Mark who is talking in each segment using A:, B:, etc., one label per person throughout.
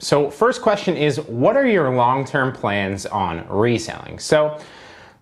A: So first question is, what are your long-term plans on reselling? So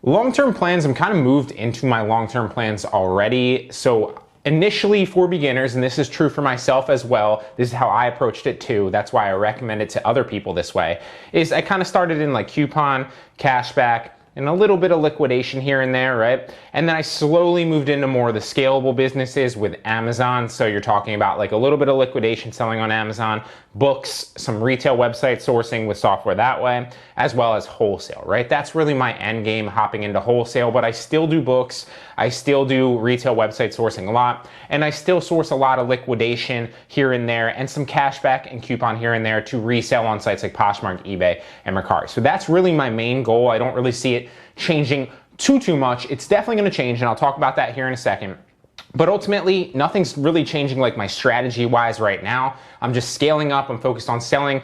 A: long-term plans, I'm kind of moved into my long-term plans already. So initially for beginners, and this is true for myself as well, this is how I approached it too, that's why I recommend it to other people this way, is I kind of started in like coupon, cashback, and a little bit of liquidation here and there, right? And then I slowly moved into more of the scalable businesses with Amazon. So you're talking about like a little bit of liquidation selling on Amazon, books, some retail website sourcing with software that way, as well as wholesale, right? That's really my end game, hopping into wholesale, but I still do books, I still do retail website sourcing a lot, and I still source a lot of liquidation here and there and some cashback and coupon here and there to resell on sites like Poshmark, eBay, and Mercari. So that's really my main goal. I don't really see it changing too much. It's definitely going to change, and I'll talk about that here in a second. But ultimately, nothing's really changing like my strategy wise right now. I'm just scaling up. I'm focused on selling,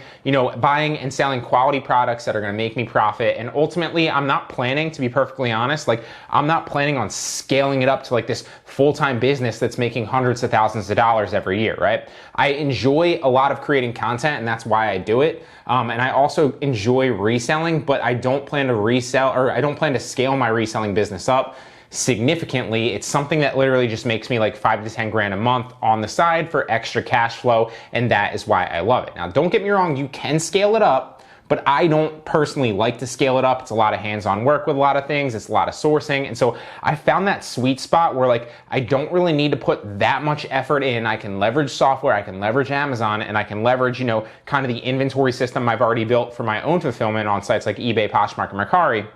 A: buying and selling quality products that are going to make me profit. And ultimately, I'm not planning, to be perfectly honest, I'm not planning on scaling it up to like this full-time business that's making hundreds of thousands of dollars every year, right? I enjoy a lot of creating content, and that's why I do it. And I also enjoy reselling, but I don't plan to resell, or I don't plan to scale my reselling business up significantly. It's something that literally just makes me like 5 to 10 grand a month on the side for extra cash flow, and that is why I love it. Now, don't get me wrong, you can scale it up, but I don't personally like to scale it up. It's a lot of hands-on work with a lot of things. It's a lot of sourcing. And so I found that sweet spot where like I don't really need to put that much effort in. I can leverage software, I can leverage Amazon, and I can leverage, kind of the inventory system I've already built for my own fulfillment on sites like eBay, Poshmark, and Mercari,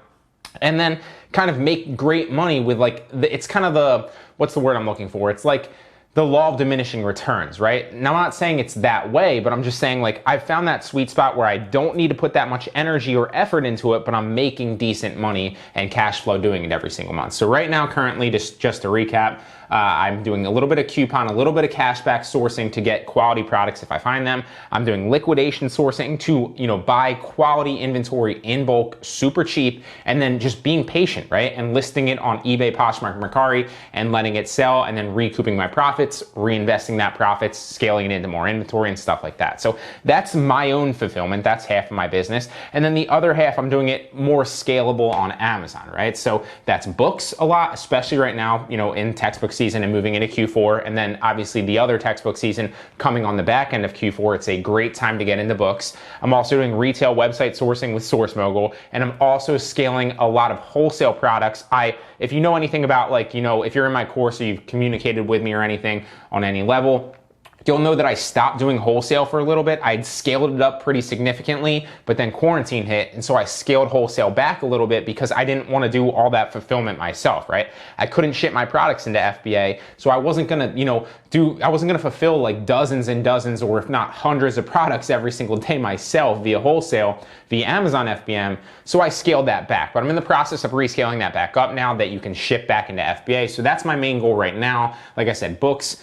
A: and then kind of make great money with like, it's kind of what's the word I'm looking for? It's like the law of diminishing returns, right? Now, I'm not saying it's that way, but I'm just saying like I've found that sweet spot where I don't need to put that much energy or effort into it, but I'm making decent money and cash flow doing it every single month. So right now, currently, just to recap, I'm doing a little bit of coupon, a little bit of cashback sourcing to get quality products if I find them. I'm doing liquidation sourcing to, buy quality inventory in bulk, super cheap, and then just being patient, right? And listing it on eBay, Poshmark, Mercari, and letting it sell, and then recouping my profits, reinvesting that profits, scaling it into more inventory and stuff like that. So that's my own fulfillment. That's half of my business. And then the other half, I'm doing it more scalable on Amazon, right? So that's books a lot, especially right now, in textbook season and moving into Q4, and then obviously the other textbook season coming on the back end of Q4. It's a great time to get into books. I'm also doing retail website sourcing with Source Mogul, and I'm also scaling a lot of wholesale products. If you know anything about if you're in my course or you've communicated with me or anything on any level, you'll know that I stopped doing wholesale for a little bit. I'd scaled it up pretty significantly, but then quarantine hit, and so I scaled wholesale back a little bit because I didn't want to do all that fulfillment myself, right? I couldn't ship my products into FBA, so I wasn't gonna, I wasn't gonna fulfill like dozens and dozens, or if not hundreds of products every single day myself via wholesale, via Amazon FBM, so I scaled that back. But I'm in the process of rescaling that back up now that you can ship back into FBA, so that's my main goal right now. Like I said, books,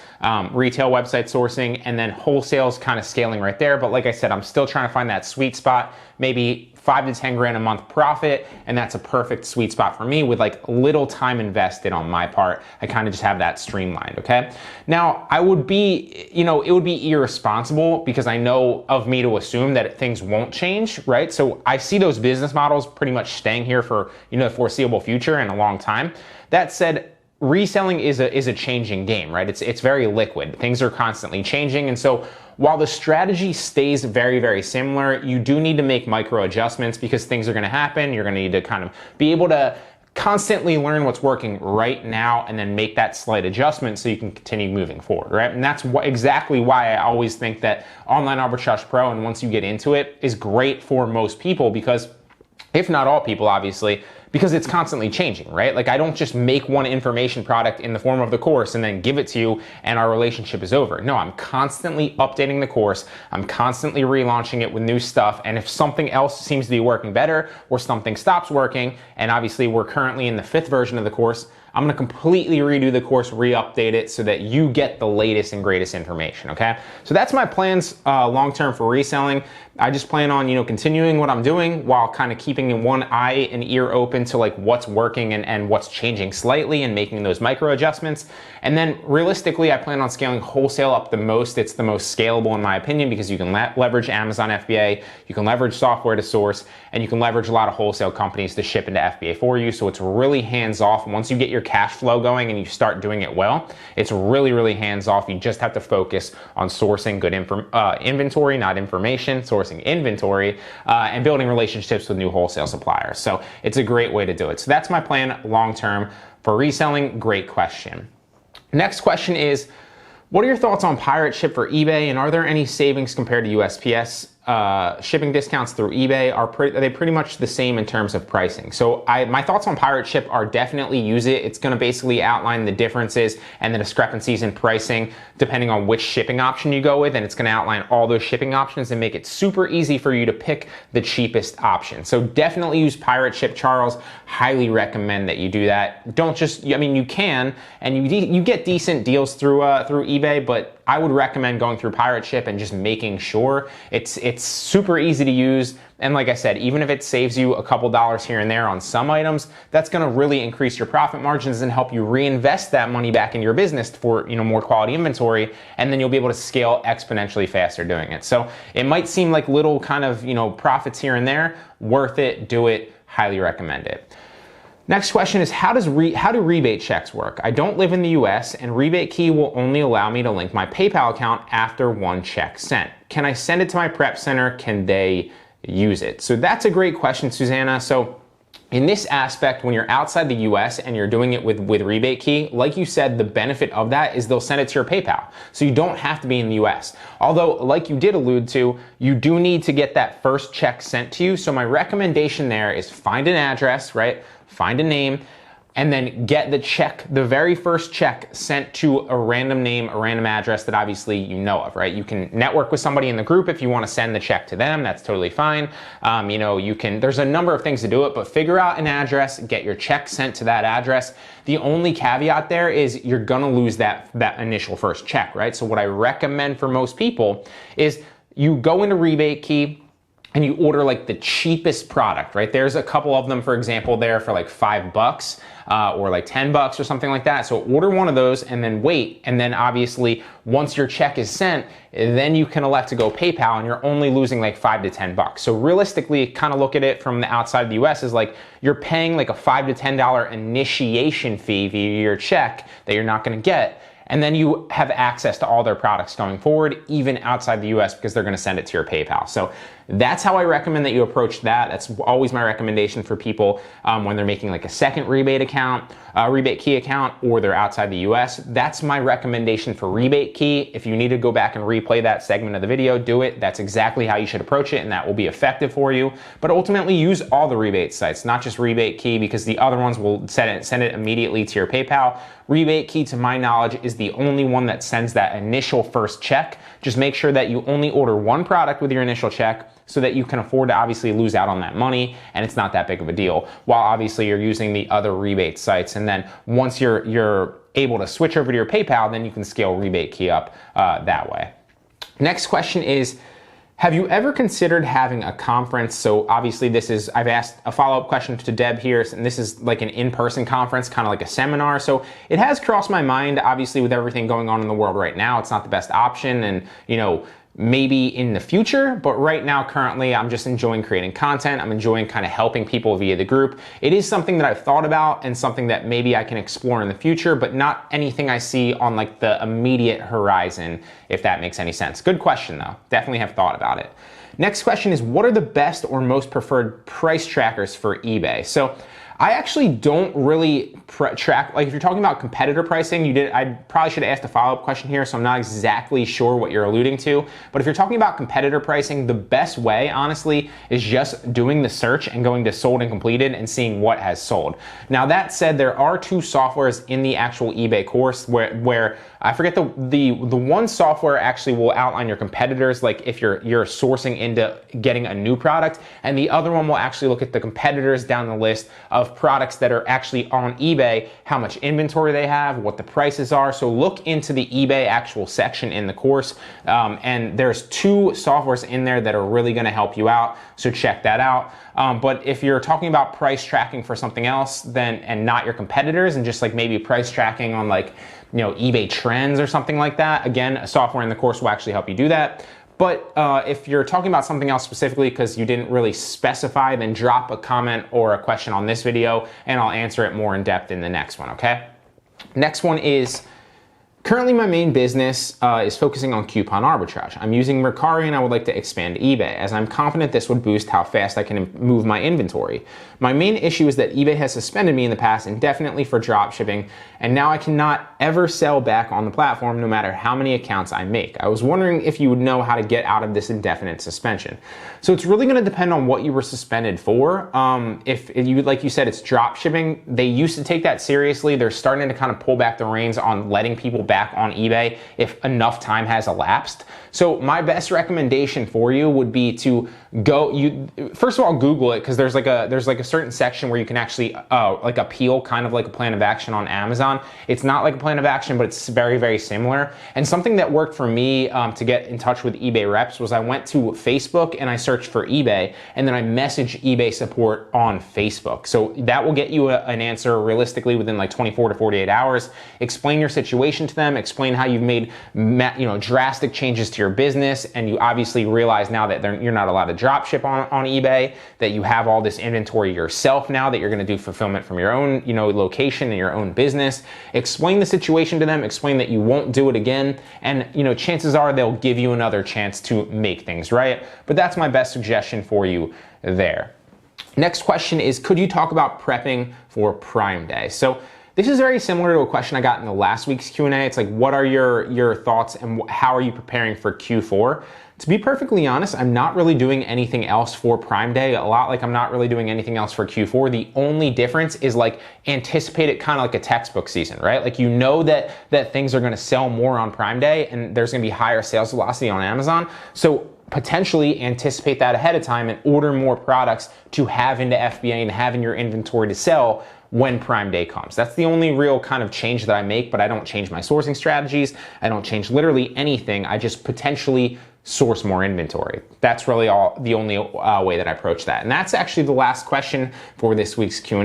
A: retail website sourcing, and then wholesale's kind of scaling right there. But like I said, I'm still trying to find that sweet spot, maybe 5 to 10 grand a month profit, and that's a perfect sweet spot for me with like little time invested on my part. I kind of just have that streamlined, okay? Now, I would be, it would be irresponsible because I know of me to assume that things won't change, right? So I see those business models pretty much staying here for, the foreseeable future and a long time. That said, reselling is a changing game, right? It's very liquid. Things are constantly changing. And so while the strategy stays very, very similar, you do need to make micro adjustments because things are going to happen. You're going to need to kind of be able to constantly learn what's working right now and then make that slight adjustment so you can continue moving forward, right? And that's exactly why I always think that Online Arbitrage Pro, and once you get into it, is great for most people, because if not all people, obviously, because it's constantly changing, right? Like I don't just make one information product in the form of the course and then give it to you and our relationship is over. No, I'm constantly updating the course. I'm constantly relaunching it with new stuff. And if something else seems to be working better or something stops working, and obviously we're currently in the 5th version of the course, I'm going to completely redo the course, re-update it so that you get the latest and greatest information, okay? So that's my plans long-term for reselling. I just plan on, continuing what I'm doing while kind of keeping one eye and ear open to like what's working and what's changing slightly and making those micro adjustments. And then realistically, I plan on scaling wholesale up the most. It's the most scalable in my opinion because you can leverage Amazon FBA, you can leverage software to source, and you can leverage a lot of wholesale companies to ship into FBA for you. So it's really hands-off. Once you get your cash flow going and you start doing it well, it's really, really hands-off. You just have to focus on sourcing good inventory, not information, sourcing inventory, and building relationships with new wholesale suppliers. So it's a great way to do it. So that's my plan long-term for reselling. Great question. Next question is, what are your thoughts on pirate ship for eBay, and are there any savings compared to USPS? Shipping discounts through eBay, are they pretty much the same in terms of pricing? So my thoughts on pirate ship are definitely use it. It's going to basically outline the differences and the discrepancies in pricing depending on which shipping option you go with, and it's going to outline all those shipping options and make it super easy for you to pick the cheapest option. So definitely use pirate ship, Charles. Highly recommend that you do that. Don't just, you can, and you get decent deals through eBay, but I would recommend going through pirate ship and just making sure it's super easy to use. And like I said, even if it saves you a couple dollars here and there on some items, that's going to really increase your profit margins and help you reinvest that money back in your business for more quality inventory, and then you'll be able to scale exponentially faster doing it. So it might seem like little kind of profits here and there. Worth it, do it, highly recommend it. Next question is, how do rebate checks work? I don't live in the US, and Rebate Key will only allow me to link my PayPal account after one check sent. Can I send it to my prep center? Can they use it? So that's a great question, Susanna. So in this aspect, when you're outside the US and you're doing it with Rebate Key, like you said, the benefit of that is they'll send it to your PayPal. So you don't have to be in the US. Although, like you did allude to, you do need to get that first check sent to you. So my recommendation there is find an address, right? Find a name, and then get the check, the very first check, sent to a random name, a random address that obviously you know of, right? You can network with somebody in the group if you want to send the check to them. That's totally fine. There's a number of things to do it, but figure out an address, get your check sent to that address. The only caveat there is you're going to lose that initial first check, right? So what I recommend for most people is you go into Rebate Key, and you order like the cheapest product, right? There's a couple of them, for example, there for like $5 or like $10 or something like that. So order one of those and then wait. And then obviously once your check is sent, then you can elect to go PayPal, and you're only losing like $5 to $10. So realistically, kind of look at it from the outside of the US as like you're paying like a $5 to $10 initiation fee via your check that you're not going to get. And then you have access to all their products going forward, even outside the US, because they're going to send it to your PayPal. So that's how I recommend that you approach that. That's always my recommendation for people when they're making like a second rebate key account, or they're outside the US. That's my recommendation for Rebate Key. If you need to go back and replay that segment of the video, do it. That's exactly how you should approach it, and that will be effective for you. But ultimately, use all the rebate sites, not just Rebate Key, because the other ones will send it immediately to your PayPal. Rebate Key, to my knowledge, is the only one that sends that initial first check. Just make sure that you only order one product with your initial check, so that you can afford to obviously lose out on that money, and it's not that big of a deal, while obviously you're using the other rebate sites. And then once you're able to switch over to your PayPal, then you can scale Rebate Key up that way. Next question is, have you ever considered having a conference? So obviously I've asked a follow-up question to Deb here, and this is like an in-person conference, kind of like a seminar. So it has crossed my mind, obviously with everything going on in the world right now, it's not the best option, and maybe in the future, but right now, currently, I'm just enjoying creating content. I'm enjoying kind of helping people via the group. It is something that I've thought about and something that maybe I can explore in the future, but not anything I see on like the immediate horizon, if that makes any sense. Good question though. Definitely have thought about it. Next question is, what are the best or most preferred price trackers for eBay? So I actually don't really track, like if you're talking about competitor pricing, I probably should have asked a follow-up question here, so I'm not exactly sure what you're alluding to. But if you're talking about competitor pricing, the best way, honestly, is just doing the search and going to sold and completed and seeing what has sold. Now that said, there are two softwares in the actual eBay course where I forget the one software actually will outline your competitors, like if you're sourcing into getting a new product, and the other one will actually look at the competitors down the list of of products that are actually on eBay, how much inventory they have, what the prices are. So look into the eBay actual section in the course. And there's 2 softwares in there that are really gonna help you out. So check that out. But if you're talking about price tracking for something else and not your competitors, and just like maybe price tracking on like, eBay trends or something like that, again, a software in the course will actually help you do that. But if you're talking about something else specifically because you didn't really specify, then drop a comment or a question on this video and I'll answer it more in depth in the next one, okay? Next one is, currently my main business is focusing on coupon arbitrage. I'm using Mercari and I would like to expand eBay, as I'm confident this would boost how fast I can move my inventory. My main issue is that eBay has suspended me in the past indefinitely for drop shipping, and now I cannot ever sell back on the platform no matter how many accounts I make. I was wondering if you would know how to get out of this indefinite suspension. So it's really gonna depend on what you were suspended for. If you, like you said, it's drop shipping, they used to take that seriously. They're starting to kind of pull back the reins on letting people back on eBay if enough time has elapsed. So my best recommendation for you would be to first of all, Google it, because there's like a certain section where you can actually like appeal, kind of like a plan of action on Amazon. It's not like a plan of action, but it's very, very similar. And something that worked for me to get in touch with eBay reps was I went to Facebook and I searched for eBay, and then I messaged eBay support on Facebook. So that will get you an answer realistically within like 24 to 48 hours. Explain your situation to them, explain how you've made drastic changes to your business, and you obviously realize now that you're not allowed to drop ship on eBay, that you have all this inventory yourself now, that you're going to do fulfillment from your own location and your own business. Explain the situation to them, explain that you won't do it again, and chances are they'll give you another chance to make things right. But that's my best suggestion for you there. Next question is, could you talk about prepping for Prime Day? So this is very similar to a question I got in the last week's Q&A. It's like, what are your thoughts and how are you preparing for Q4? To be perfectly honest, I'm not really doing anything else for Prime Day, a lot like I'm not really doing anything else for Q4. The only difference is like anticipate it kind of like a textbook season, right? Like that things are gonna sell more on Prime Day and there's gonna be higher sales velocity on Amazon. So potentially anticipate that ahead of time and order more products to have into FBA and have in your inventory to sell when Prime Day comes. That's the only real kind of change that I make, but I don't change my sourcing strategies. I don't change literally anything. I just potentially source more inventory. That's really the only way that I approach that. And that's actually the last question for this week's Q&A.